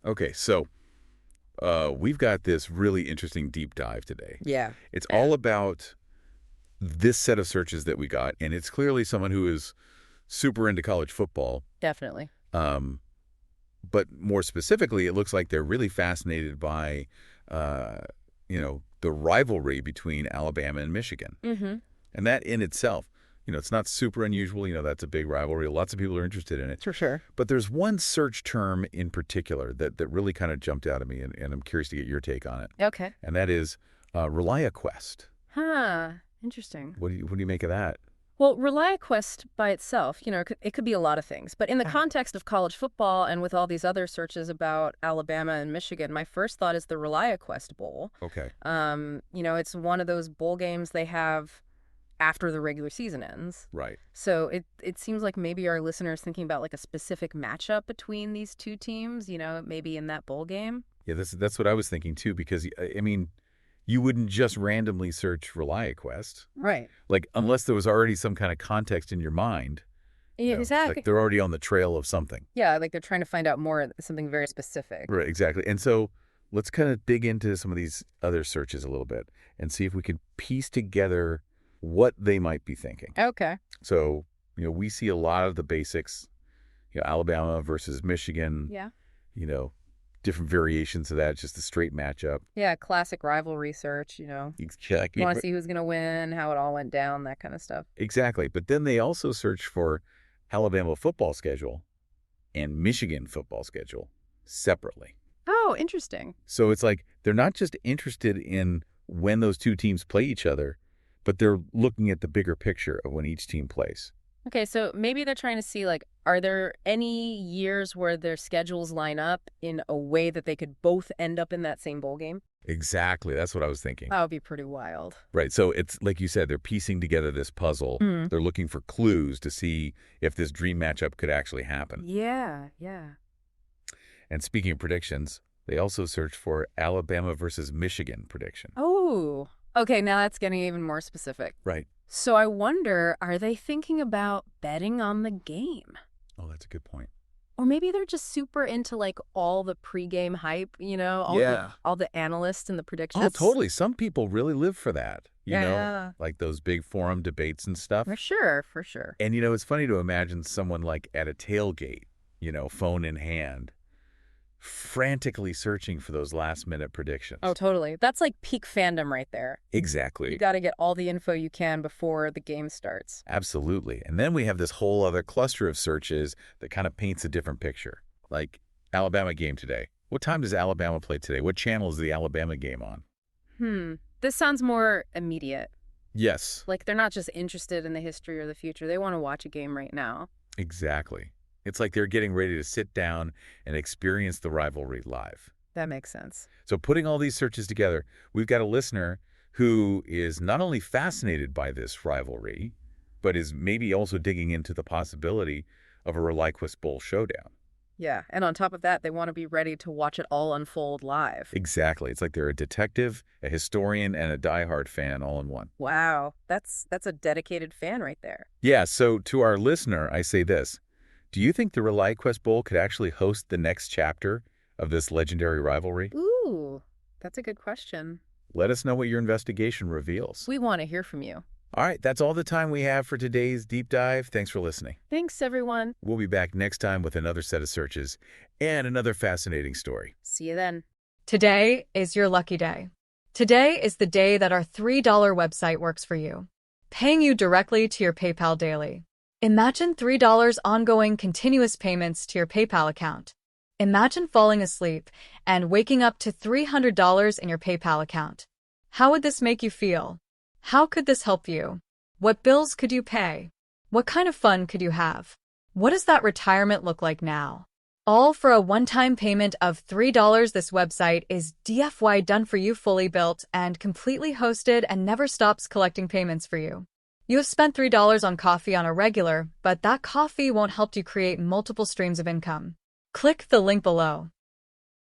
Okay, so we've got this really interesting deep dive today. Yeah. It's all about this set of searches that we got, and it's clearly someone who is super into college football. Definitely. Um, but more specifically, it looks like they're really fascinated by, uh, the rivalry between Alabama and Michigan. Mm-hmm. And that in itself, it's not super unusual. That's a big rivalry. Lots of people are interested in it. For sure. But there's one search term in particular that really kind of jumped out at me, and I'm curious to get your take on it. Okay. And that is ReliaQuest. Huh. Interesting. What do you make of that? Well, ReliaQuest by itself, it could be a lot of things. But in the context of college football and with all these other searches about Alabama and Michigan, my first thought is the ReliaQuest Bowl. Okay. It's one of those bowl games they have after the regular season ends. Right. So it seems like maybe our listeners thinking about like a specific matchup between these two teams, maybe in that bowl game. Yeah, that's what I was thinking too, because I mean, you wouldn't just randomly search ReliaQuest. Right. Like, unless there was already some kind of context in your mind. Yeah, exactly. Like they're already on the trail of something. Yeah, like they're trying to find out more, something very specific. Right, exactly. And so let's kind of dig into some of these other searches a little bit and see if we can piece together what they might be thinking. Okay. So, we see a lot of the basics, Alabama versus Michigan. Yeah. Different variations of that, just a straight matchup. Yeah, classic rival research, Exactly. You want to see who's going to win, how it all went down, that kind of stuff. Exactly. But then they also search for Alabama football schedule and Michigan football schedule separately. Oh, interesting. So it's like they're not just interested in when those two teams play each other, but they're looking at the bigger picture of when each team plays. Okay, so maybe they're trying to see, like, are there any years where their schedules line up in a way that they could both end up in that same bowl game? Exactly. That's what I was thinking. That would be pretty wild. Right. So it's like you said, they're piecing together this puzzle. Mm. They're looking for clues to see if this dream matchup could actually happen. Yeah. And speaking of predictions, they also searched for Alabama versus Michigan prediction. Oh, okay, now that's getting even more specific. Right. So I wonder, are they thinking about betting on the game? Oh, that's a good point. Or maybe they're just super into, like, all the pregame hype, all the analysts and the predictions. Oh, totally. Some people really live for that, Yeah. like those big forum debates and stuff. For sure. And, it's funny to imagine someone like at a tailgate, phone in hand, frantically searching for those last-minute predictions. Oh, totally. That's like peak fandom right there. Exactly. You got to get all the info you can before the game starts. Absolutely. And then we have this whole other cluster of searches that kind of paints a different picture. Like Alabama game today. What time does Alabama play today? What channel is the Alabama game on? This sounds more immediate. Yes. Like they're not just interested in the history or the future. They want to watch a game right now. Exactly. It's like they're getting ready to sit down and experience the rivalry live. That makes sense. So putting all these searches together, we've got a listener who is not only fascinated by this rivalry, but is maybe also digging into the possibility of a ReliaQuest Bowl showdown. Yeah, and on top of that, they want to be ready to watch it all unfold live. Exactly. It's like they're a detective, a historian, and a diehard fan all in one. Wow, that's a dedicated fan right there. Yeah, so to our listener, I say this. Do you think the ReliaQuest Bowl could actually host the next chapter of this legendary rivalry? Ooh, that's a good question. Let us know what your investigation reveals. We want to hear from you. All right, that's all the time we have for today's deep dive. Thanks for listening. Thanks, everyone. We'll be back next time with another set of searches and another fascinating story. See you then. Today is your lucky day. Today is the day that our $3 website works for you, paying you directly to your PayPal daily. Imagine $3 ongoing continuous payments to your PayPal account. Imagine falling asleep and waking up to $300 in your PayPal account. How would this make you feel? How could this help you? What bills could you pay? What kind of fun could you have? What does that retirement look like now? All for a one-time payment of $3. This website is DFY done for you, fully built and completely hosted, and never stops collecting payments for you. You have spent $3 on coffee on a regular, but that coffee won't help you create multiple streams of income. Click the link below.